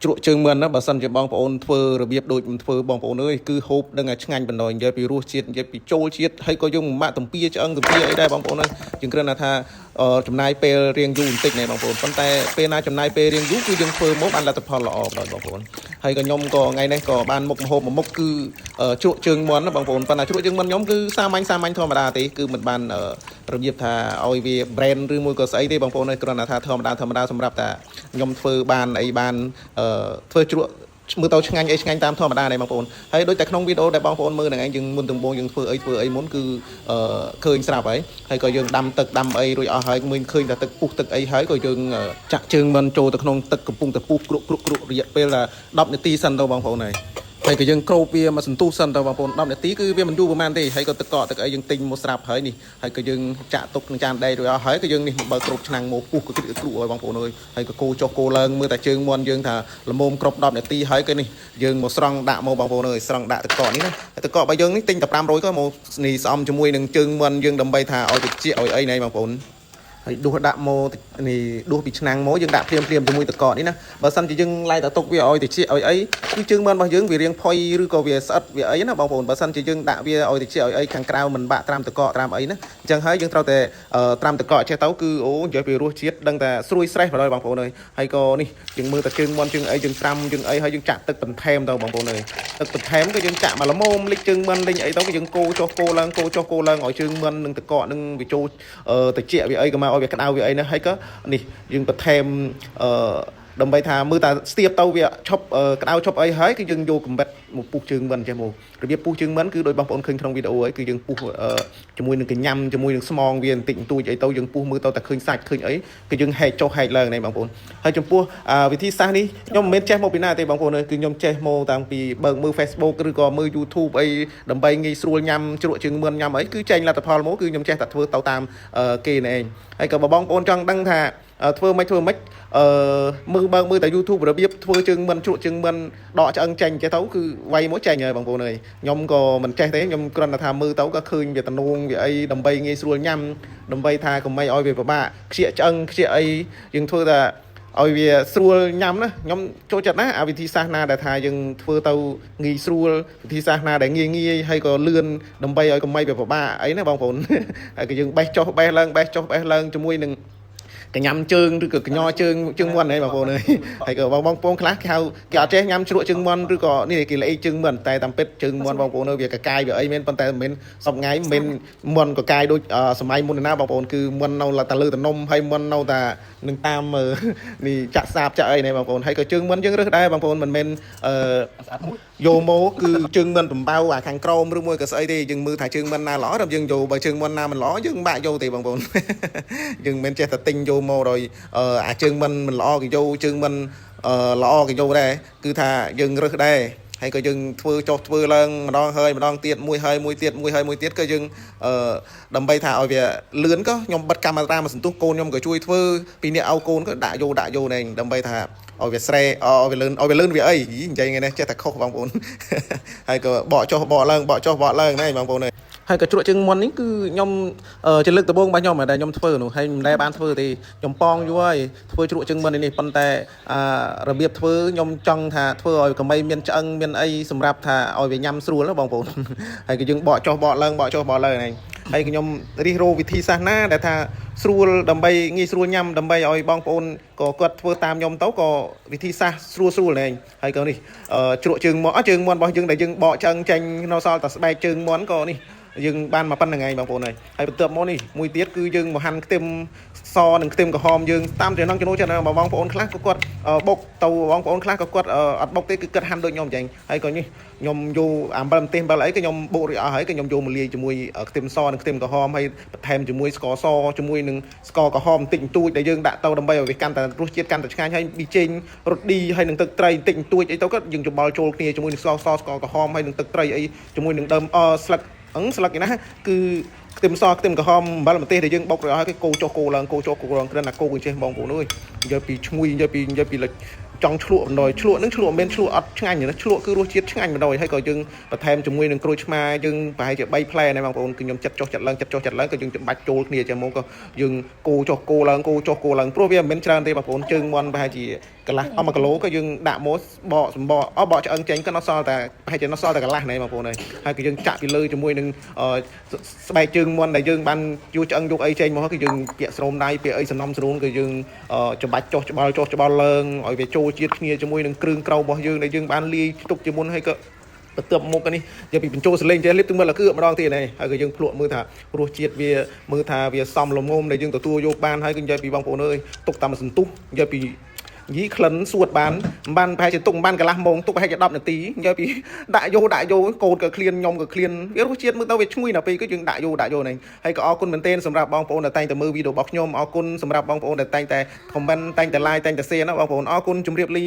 ជ្រក់ជើងមិនណាបើសិនជាបងប្អូនធ្វើរបៀបដូចធ្វើបងប្អូនអើយគឺហូបដឹងតែឆ្ងាញ់បណ្ដោយនិយាយពីរសជាតិនិយាយពីចូលជាតិហើយក៏យើងម៉ាក់តំពីឆ្អឹងតំពីអីដែរបងប្អូនអើយយើងគ្រាន់តែថាចំណាយពេលរៀងយូរបន្តិចណែបងប្អូនប៉ុន្តែពេលណាចំណាយពេលរៀងយូរគឺយើងធ្វើមកបានលទ្ធផលល្អបណ្ដោយបងប្អូនហើយក៏ខ្ញុំក៏ថ្ងៃនេះក៏បានមុខម្ហូបមួយមុខគឺជ្រក់ជើងមិនណាបងប្អូនប៉ុន្តែជ្រក់ជើងមិនខ្ញុំគឺសាមញ្ញធម្មតាទេគឺមិនបានរបៀបថាឲ្យវា brand ឬមួយក៏ស្អីទេបងប្អូនអើយគ្រាន់តែថាធម្មតាសម្រាប់តែខ្ញុំធ្វើបានអីបានធ្វើជ្រក់មើលទៅឆ្ងាញ់អីឆ្ងាញ់តាមធម្មតាដែរបងប្អូនហើយដូចតែក្នុងវីដេអូដែលបងប្អូនមើលហ្នឹងឯងយើងមុនដំបូងយើងធ្វើអីមុនគឺឃើញស្រាប់ហើយក៏យើងដាំទឹកដាំអីរួចអស់ហើយមើលឃើញតែទឹកពុះទឹកអីហើយក៏យើងចាក់ជើងមិនចូលទៅក្នុងទឹកកំពុងតែពុះគ្រុករយៈពេល10នាទីសិនទៅបងប្អូនហើយក៏យើងគ្របវាមកសន្ទុះសិនទៅបងប្អូន10នាទីគឺវាមិនយូរប្រហែលទេហើយក៏ទឹកកកទឹកអីយើងទិញមកស្រាប់ហើយនេះហើយក៏យើងចាក់ទុកក្នុងចានដែករួចអស់ហើយក៏យើងនេះបើគ្របឆ្នាំងមកពុះក៏គ្រុឲ្យបងប្អូនអើយហើយក៏កូរចុះកូរឡើងមើលតែជើងមាន់យើងថាល្មមគ្រប់10នាទីហើយក៏នេះយើងមកស្រង់ដាក់មកបងប្អូនអើយស្រង់ដាក់ទឹកកកនេះណាទឹកកករបស់យើងនេះទិញតែ500ក៏មកនេះស្អំជាមួយនឹងជើងមាន់យើងដើម្បីថាឲ្យតិចឲ្យអីណែបងប្អូនហើយដួសដាក់មកនេះដួសពីឆ្នាំងមកយើងដាក់ភ្លាមជាមួយទឹកកកនេះណាបើសិនជាយើងឡាយតែទុកវាឲ្យតិចឲ្យអីគឺជើងមិនរបស់យើងវារៀងផុយឬក៏វាស្អិតវាអីណាបងប្អូនបើសិនជាយើងដាក់វាឲ្យតិចឲ្យអីខាងក្រៅមិនបាក់ត្រាំទឹកកកត្រាំអីណាអញ្ចឹងហើយយើងត្រូវតែត្រាំទឹកកកចេះទៅគឺអូនិយាយពីរសជាតិដឹងតែស្រួយស្រេះបណ្ដោយបងប្អូនអើយហើយក៏នេះយើងមើលតែជើងមាន់ជើងអីយើងត្រាំយើងអីហើយយើងចាក់ទឹកបន្ថែមទៅបងប្អូនអើយទឹកបន្ថែមក៏យើងចាក់មកល្មមលិចជើងមាន់លេងអីទៅក៏យើងកូរចុះកូរឡើងឲ្យជើងមាន់នឹងទឹកកកនឹងវាចូលតិចវាអីក៏មកឲ្យវាក្តៅវាអីណាហើយក៏នេះយើងបន្ថែមដើម្បីថាមើលតាស្ទាបទៅវាឈប់ក្តៅឈប់អីហើយគឺយើងយកកំបិតមកពុះជើងមិនចេះមករបៀបពុះជើងមិនគឺដោយបងប្អូនឃើញក្នុងវីដេអូហើយគឺយើងពុះជាមួយនឹងកញ្ញាំជាមួយនឹងស្មងវាបន្តិចបន្តួចអីទៅយើងពុះមើលទៅតែឃើញសាច់ឃើញអីគឺយើងហែកចុះហែកឡើងនេះបងប្អូនហើយចំពោះវិធីសាស្ត្រនេះខ្ញុំមិនមែនចេះមកពីណាទេបងប្អូនគឺខ្ញុំចេះមកតាំងពីបើកមើល Facebook ឬក៏មើល YouTube អីដើម្បីងាយស្រួលញ៉ាំជ្រក់ជើងមិនញ៉ាំអីគឺចេញលទ្ធផលមកគឺខ្ញុំចេះតែធ្វើទៅតាមគេនេះឯងហើយក៏បងប្អូនចង់ដឹងថាធ្វើមិនមើលតែ YouTube របៀបធ្វើជើងមិនជ្រក់ជើងមិនដកឆ្អឹងចេញចេះទៅគឺវាយមកចេញហើយបងប្អូនអើយខ្ញុំក៏មិនចេះទេខ្ញុំគ្រាន់តែថាមើលទៅក៏ឃើញវាតំណងវាអីដើម្បីងាយស្រួលញ៉ាំដើម្បីថាកុំឲ្យវាពិបាកខ្ជិះឆ្អឹងខ្ជិះអីយើងធ្វើតែឲ្យវាស្រួលញ៉ាំណាខ្ញុំចូលចិត្តណាអាវិធីសាស្ត្រណាដែលថាយើងធ្វើទៅងាយស្រួលវិធីសាស្ត្រណាដែលងាយហើយក៏លឿនដើម្បីឲ្យកុំឲ្យវាពិបាកអីណាបងប្អូនហើយក៏យើងបេះចុះបេះឡើងជាមួយនឹងកញ្ញាំជើងឬក៏កញ្ញជើងមាន់ហ្នឹងបងប្អូនអើយហើយក៏បងប្អូនខ្លះគេអត់ចេះញ៉ាំជ្រក់ជើងមាន់ឬក៏នេះគេលេខជើងមាន់តែតាមពិតជើងមាន់បងប្អូនអើយវាកកាយវាអីមែនប៉ុន្តែមិនមែនសពថ្ងៃមិនមាន់កកាយដូចសម័យមុនណាបងប្អូនគឺមាន់នៅតែលើតំណុំហើយមាន់នៅតែនឹងតាមនេះចាក់សាបចាក់អីនេះបងប្អូនហើយក៏ជើងមាន់យើងរើសដែរបងប្អូនមិនមែនយកមកគឺជើងមាន់បំបៅអាខាងក្រោមឬមួយក៏ស្អីទេយើងមើលថាជើងមាន់ណាល្អដល់យើងយកបើជើងមាន់ណាមិនល្អយើងបាក់យកទេបងប្អូនយើងមិនចេះតែទិញយកមកដោយអាជើងមិនល្អគេយកជើងមិនល្អគេយកដែរគឺថាយើងរើសដែរហើយក៏យើងធ្វើឡើងម្ដងហើយម្ដងទៀតមួយទៀតក៏យើងដើម្បីថាឲ្យវាលឿនក៏ខ្ញុំបិទកាមេរ៉ាមកសន្ទុះកូនខ្ញុំក៏ជួយធ្វើពីនេះឲ្យកូនក៏ដាក់យកនេះដើម្បីថាឲ្យវាស្រែឲ្យវាលឿនវាអីនិយាយថ្ងៃនេះចេះតែខុសបងប្អូនហើយក៏បកចុះបកឡើងណែបងប្អូនហើយក៏ជ្រក់ជើងមាន់នេះគឺខ្ញុំជាលើកដំបូងរបស់ខ្ញុំដែលខ្ញុំធ្វើនោះហើយមិនដែលបានធ្វើទេខ្ញុំប៉ងយូរហើយធ្វើជ្រក់ជើងមាន់នេះប៉ុន្តែរបៀបធ្វើខ្ញុំចង់ថាធ្វើឲ្យកុំឲ្យមានឆ្អឹងមានអីសម្រាប់ថាឲ្យវាញ៉ាំស្រួលណាបងប្អូនហើយក៏យើងបកចុះបកឡើងហ្នឹងហើយខ្ញុំរិះរោវិធីសាស្ត្រណាដែលថាស្រួលដើម្បីងាយស្រួលញ៉ាំដើម្បីឲ្យបងប្អូនក៏គាត់ធ្វើតាមខ្ញុំទៅក៏វិធីសាស្ត្រស្រួលហ្នឹងហើយក៏នេះជ្រក់ជើងមាន់របស់យើងដែលយើងបកឆ្អឹងចេញនៅសល់តែស្បែកជើងមាន់ក៏នេះយើងបានមកប៉ុណ្្នឹងហើយបងប្អូនហើយបន្ទាប់មកនេះមួយទៀតគឺយើងមកហាន់ខ្ទឹមសនិងខ្ទឹមក្រហមយើងតាមចំណងចំណូលចិត្តបងប្អូនខ្លះក៏គាត់បុកទៅបងប្អូនខ្លះក៏គាត់អត់បុកទេគឺគាត់ហាន់ដូចខ្ញុំអញ្ចឹងហើយក៏នេះខ្ញុំយកអំបិលម្ទេសអំបិលអីក៏ខ្ញុំបុករួចអស់ហើយក៏ខ្ញុំយកមកលាយជាមួយខ្ទឹមសនិងខ្ទឹមក្រហមហើយបន្ថែមជាមួយស្ករសជាមួយនឹងស្ករក្រហមបន្តិចបន្តួចដែលយើងដាក់ទៅដើម្បីឲ្យវាកាន់តែរសជាតិកាន់តែឆ្ងាញ់ហើយប៊ីចេងរ៉ូឌីហើយនឹងទឹកត្រីបន្តិចបន្តួចអីទៅក៏យើងច្បល់ចូលគ្នាជាមួយនឹងស្ករសស្ករក្រហមហើយនឹងទឹកត្រីអីជាមួយនឹងដើមស្លឹកស្លឹកឯណាគឺខ្ទឹមសខ្ទឹមក្រហមអំបិលម្ទេសដែលយើងបុករួចអស់ហើយកូរចុះកូរឡើងគ្រាន់តែកូរវាចេះបងប្អូនអើយនិយាយពីឈ្ងុយនិយាយពីចង់ឆ្លក់បណ្ដោយឆ្លក់នឹងឆ្លក់មិនមែនឆ្លក់អត់ឆ្ងាញ់ណាឆ្លក់គឺរសជាតិឆ្ងាញ់បណ្ដោយហើយក៏យើងបន្ថែមជាមួយនឹងក្រូចឆ្មាយើងប្រហែលជា3ផ្លែណាបងប្អូនគឺខ្ញុំចិត្តចុះចិត្តឡើងក៏យើងបាច់ចូលគ្នាចាំមកក៏យើងកូរចុះកូរឡើងព្រោះវាមិនមែនច្រើនទេបងប្អូនជើងមាន់ប្រហែលជា កន្លះអស់1គីឡូក៏យើងដាក់មកបកសម្បកបកឆ្អឹងចេញក៏នៅសល់តែប្រហែលជានៅសល់តែកន្លះណែបងប្អូនហើយគឺយើងចាក់ពីលើជាមួយនឹងស្បែកជើងមុនដែលយើងបានយកឆ្អឹងយកអីចេញមកគឺយើងពាក់ស្រោមដៃពាក់អីសំណំស្រួនគឺយើងច្បាច់ចុះច្បល់ឡើងឲ្យវាចូលជាតិគ្នាជាមួយនឹងគ្រឿងក្រៅរបស់យើងដែលយើងបានលាយទុកជាមុនហើយក៏បន្ទាប់មុខនេះយកពីបញ្ចូលសលេងចេះលៀបទឹកមើលលគឺម្ដងទៀតនេះហើយក៏យើងភ្លក់មើលថារសជាតិវាមើលថាវាសមល្មមដែលយើងទទួលយកបានហើយគឺនិយាយពីបងប្អូនអើយទុកតាមសន្ទុះនិយាយពីយីក្លិនសួតបានប្រហែលជាទុកបានកន្លះម៉ោងទុកប្រហែលជា10នាទីនិយាយពីដាក់យកកូនក៏ឃ្លានខ្ញុំក៏ឃ្លានវារសជាតិមើលទៅវាឈ្ងុយណាស់ពេលគឺយើងដាក់យកហ្នឹងហើយក៏អរគុណមែនទែនសម្រាប់បងប្អូនដែលតែងតែមើលវីដេអូរបស់ខ្ញុំអរគុណសម្រាប់បងប្អូនដែលតែងតែ comment តែងតែ like តែងតែ share ណាបងប្អូនអរគុណជម្រាបលា